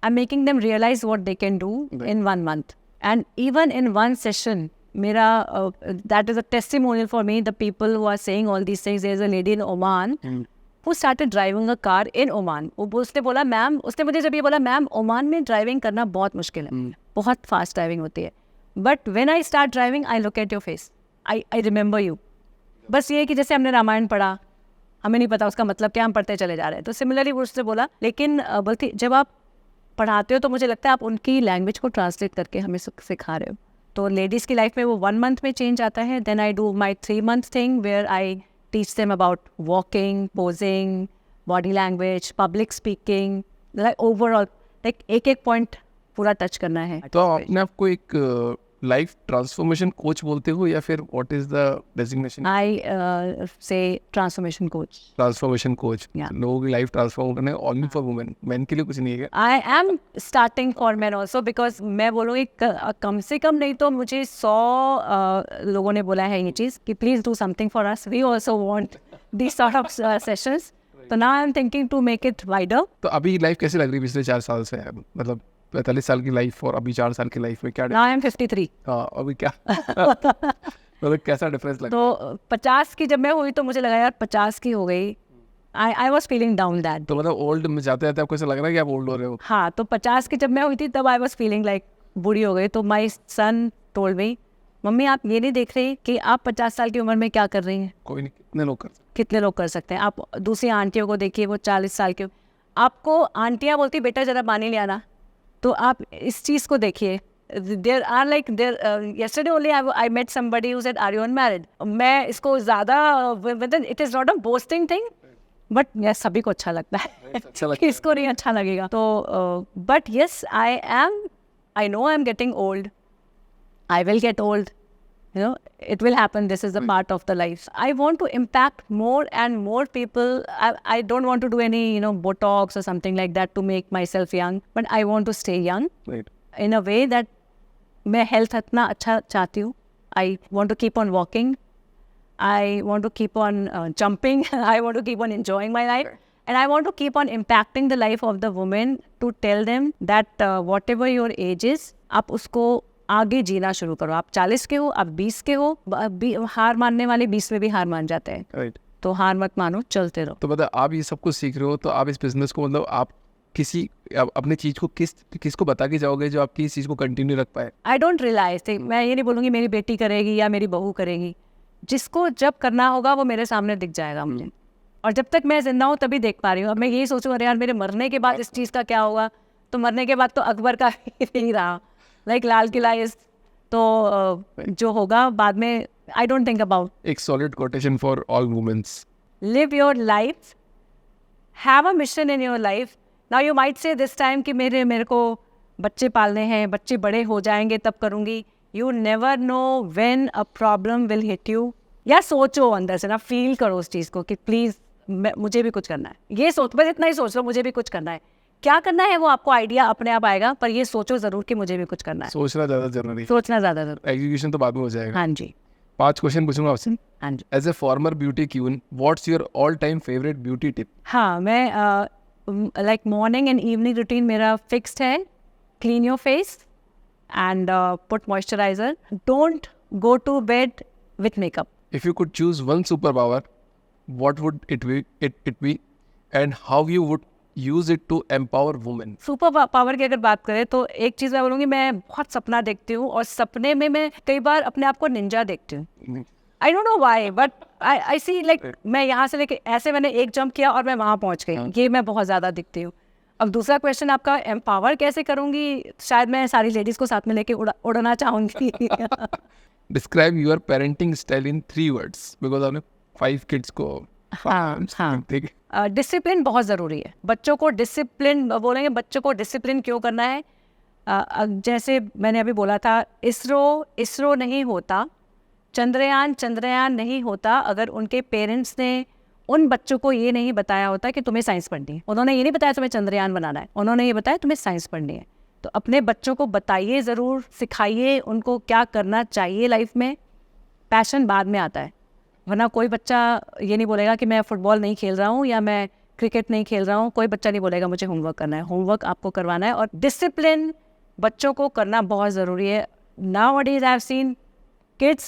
I'm making them realize what they can do in 1 month. And even in one session, मेरा that is a testimonial for me. The people who are saying all these things. There's a lady in Oman who started driving a car in Oman. उसने बोला ma'am, उसने मुझे जब ये बोला ma'am Oman में driving करना बहुत मुश्किल है, बहुत फास्ट ड्राइविंग होती है. But when I start driving I look at your face, I remember you. बस ये है कि जैसे हमने रामायण पढ़ा, हमें नहीं पता उसका मतलब क्या, हम पढ़ते चले जा रहे हैं. तो सिमिलरली वो उससे बोला, लेकिन बोलती जब आप पढ़ाते हो तो मुझे लगता है आप उनकी लैंग्वेज को ट्रांसलेट करके हमें सिखा रहे हो. तो लेडीज़ की लाइफ में वो 1 month में चेंज आता है. Then I do my 3 month thing where I teach them about walking, posing, body language, public speaking, like overall like एक पॉइंट पूरा टच करना है. तो आपने आपको एक लाइफ ट्रांसफॉर्मेशन कोच बोलते हो या फिर व्हाट इज द डेजिग्नेशन? आई से transformation coach. Transformation coach. Yeah. लोगों की लाइफ ट्रांसफॉर्म करना है ओनली फॉर वुमेन, मेन के लिए कुछ नहीं है. I am starting for man also, because मैं बोलूँगी कम से कम नहीं तो मुझे 100 लोगों ने बोला है ये चीज़ कि please do something for us, we also want this sort of sessions. तो now I am thinking to make it wider. तो अभी लाइफ कैसी लग रही है पिछले 4 साल से? मतलब 45 साल की लाइफ और अभी 4 साल की लाइफ में क्या नाउ आई एम 53. हाँ, अभी क्या मतलब कैसा डिफरेंस लगा? तो 50 की जब मैं हुई तो मुझे लगा यार 50 की हो गई. I was feeling down that. तो मतलब ओल्ड में जाते जाते आपको ऐसा लग रहा है कि आप ओल्ड हो रहे हो? हाँ, तो 50 की जब मैं हुई थी तब आई वॉज फीलिंग लाइक बूढ़ी हो गई. तो माई सन टोल्ड मी, मम्मी आप ये नहीं देख रही कि आप 50 साल की उम्र में क्या कर रही हैं? कोई नहीं, कितने लोग कर सकते? कितने लोग कर सकते हैं? आप दूसरी आंटियों को देखिए, वो 40 साल के. आपको आंटियाँ बोलती बेटा जरा पानी ले आना, तो आप इस चीज़ को देखिए. There are like there yesterday only I met somebody who said are you unmarried. मैं इसको ज़्यादा it is not a boasting thing, but yes सभी को अच्छा लगता है. किसको नहीं अच्छा लगेगा? तो but yes I know I am getting old. I will get old, you know, it will happen. This is a part of the life. I want to impact more and more people. I don't want to do any, you know, Botox or something like that to make myself young, but I want to stay young Right. in a way that मैं health इतना अच्छा चाहती हूँ. I want to keep on walking. I want to keep on jumping. I want to keep on enjoying my life. And I want to keep on impacting the life of the women to tell them that whatever your age is, आप उसको आगे जीना शुरू करो. आप 40 के हो, आप 20 के हो, हार मानने वाले 20 में भी हार मान जाते हैं. Right. तो हार मत मानो, चलते रहो. तो मतलब आप ये सब कुछ सीख रहे हो, तो आप इस बिजनेस को मतलब आप किसी अपने चीज़ को किसको बता के जाओगे जो आपकी इस चीज़ को कंटिन्यू रख पाए? I don't realize. मैं ये नहीं बोलूँगी मेरी बेटी करेगी या मेरी बहू करेगी. जिसको जब करना होगा वो मेरे सामने दिख जाएगा मुझे. और जब तक मैं जिंदा हूँ तभी देख पा रही हूँ. अब मैं यही सोचूं अरे यार मेरे मरने के बाद इस चीज़ का क्या होगा, तो मरने के बाद तो अकबर का ही नहीं रहा, लाइक लाल किला इज. तो जो होगा बाद में आई डोंट थिंक अबाउट. एक solid quotation for all womens. Live your life, have a mission in your life. Now you might say this time कि मेरे को बच्चे पालने हैं, बच्चे बड़े हो जाएंगे तब करूँगी. You never know when a problem will hit you. या सोचो अंदर से ना, फील करो उस चीज़ को कि प्लीज़ मुझे भी कुछ करना है. ये सोच, बस इतना ही सोच लो मुझे भी कुछ करना है. क्या करना है वो आपको आइडिया अपने आप आएगा, पर ये सोचो ज़रूर कि मुझे भी कुछ करना है. सोचना ज़्यादा जरूरी है, सोचना ज़्यादा जरूरी. एग्जीक्यूशन तो बाद में हो जाएगा. हाँ जी. 5 क्वेश्चन पूछूंगा आपसे. हाँ जी. As a former beauty queen, what's your all time favourite beauty tip? हाँ, मैं like morning and evening routine मेरा फिक्स्ड है. Clean your face and put moisturiser. Don't go to bed with makeup. If you could choose one superpower, what would it be, and how you would use it to empower women? Super power की अगर बात करें तो एक चीज़ मैं बोलूँगी, मैं बहुत सपना देखती हूँ और सपने में मैं कई बार अपने आप को निंजा देखती हूँ. I don't know why, but I see like मैं यहाँ से लेके ऐसे मैंने एक जंप किया और मैं वहाँ पहुँच गई. ये मैं बहुत ज़्यादा दिखती हूँ. अब दूसरा क्वेश्चन आपका, एम्पावर कैसे करूँगी? शायद मैं सारी लेडीज़ को साथ में लेके उड़ना चाहूँगी. Describe your parenting style in 3 words, because आपने 5 kids को. हाँ. ठीक है. डिसिप्लिन बहुत ज़रूरी है. बच्चों को डिसिप्लिन बोलेंगे, बच्चों को डिसिप्लिन क्यों करना है? जैसे मैंने अभी बोला था, इसरो नहीं होता, चंद्रयान नहीं होता अगर उनके पेरेंट्स ने उन बच्चों को ये नहीं बताया होता कि तुम्हें साइंस पढ़नी है. उन्होंने ये नहीं बताया तुम्हें चंद्रयान बनाना है, उन्होंने ये बताया तुम्हें साइंस पढ़नी है. तो अपने बच्चों को बताइए ज़रूर, सिखाइए उनको क्या करना चाहिए लाइफ में. पैशन बाद में आता है, वरना कोई बच्चा ये नहीं बोलेगा कि मैं फुटबॉल नहीं खेल रहा हूँ या मैं क्रिकेट नहीं खेल रहा हूँ, कोई बच्चा नहीं बोलेगा मुझे होमवर्क करना है। होमवर्क आपको करवाना है और डिसिप्लिन बच्चों को करना बहुत ज़रूरी है। Nowadays I have seen kids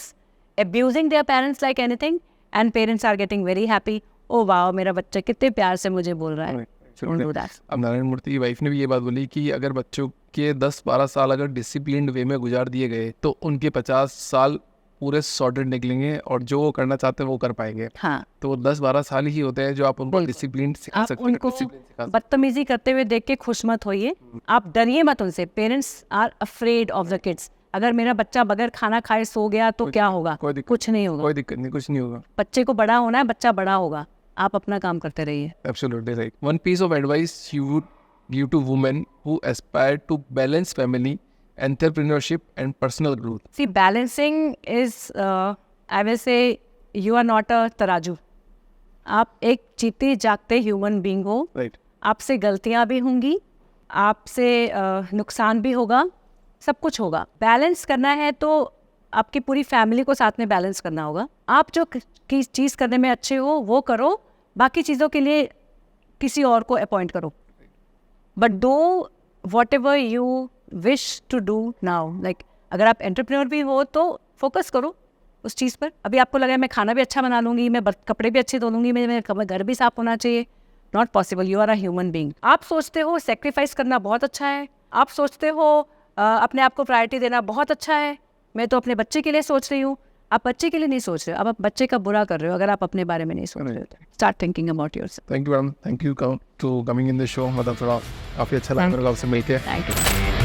abusing their parents like anything and parents are getting very happy. Oh wow, मेरा बच्चा कितने प्यार से मुझे बोल रहा है। Don't do that. अब नारायण मूर्ति की वाइफ ने भी ये बात बोली कि अगर बच्चों के 10-12 साल अगर डिसिप्लिन्ड वे में गुजार दिए गए तो उनके 50 साल पूरे सॉर्टेड निकलेंगे और जो वो करना चाहते हैं वो कर पाएंगे। हाँ, तो वो 10-12 साल ही होते हैं जो आप उनको डिसिप्लिन सिखा आप सकते हैं। उनको discipline सिखा सकते बदतमीजी करते हुए देख के खुश मत होइए, आप डरिए मत उनसे। Parents are afraid of the kids. अगर मेरा बच्चा बगैर खाना खाए सो गया तो क्या होगा? कोई दिक्कत कुछ नहीं हैं। होगा। कोई दिक्कत नहीं, कुछ नहीं होगा। बच्चे को बड़ा होना है, बच्चा बड़ा होगा, आप अपना काम करते रहिए। Absolutely right. One piece of advice you would give to women who aspire to balance family, entrepreneurship and personal growth. See, balancing is, I will say, you are not a तराजू। आप एक जीते जागते ह्यूमन बीइंग हो। Right. आपसे गलतियां भी होंगी, आपसे नुकसान भी होगा, सब कुछ होगा। बैलेंस करना है तो आपकी पूरी फैमिली को साथ में बैलेंस करना होगा। आप जो की चीज़ करने में अच्छे हो वो करो, बाकी चीज़ों के लिए किसी और को अपॉइंट करो। But do whatever you wish to do now. Like अगर आप एंटरप्रेन्योर भी हो तो फोकस करो उस चीज़ पर। अभी आपको लगा है मैं खाना भी अच्छा बना लूँगी, मैं कपड़े भी अच्छे धो लूँगी, मेरा घर भी साफ होना चाहिए। Not possible. You are a human being. आप सोचते हो सेक्रीफाइस करना बहुत अच्छा है, आप सोचते हो अपने आप को प्रायोरिटी देना बहुत अच्छा है, मैं तो अपने बच्चे के लिए सोच रही हूँ। आप बच्चे के लिए नहीं सोच रहे हो, आप बच्चे का बुरा कर रहे हो अगर आप अपने बारे में नहीं सोच रहे हो। Start thinking about yourself. Thank you, madam. Thank you to coming in the show. मतलब थोड़ा काफ़ी अच्छा लगा मेरे को आपसे मिलके। Thank you.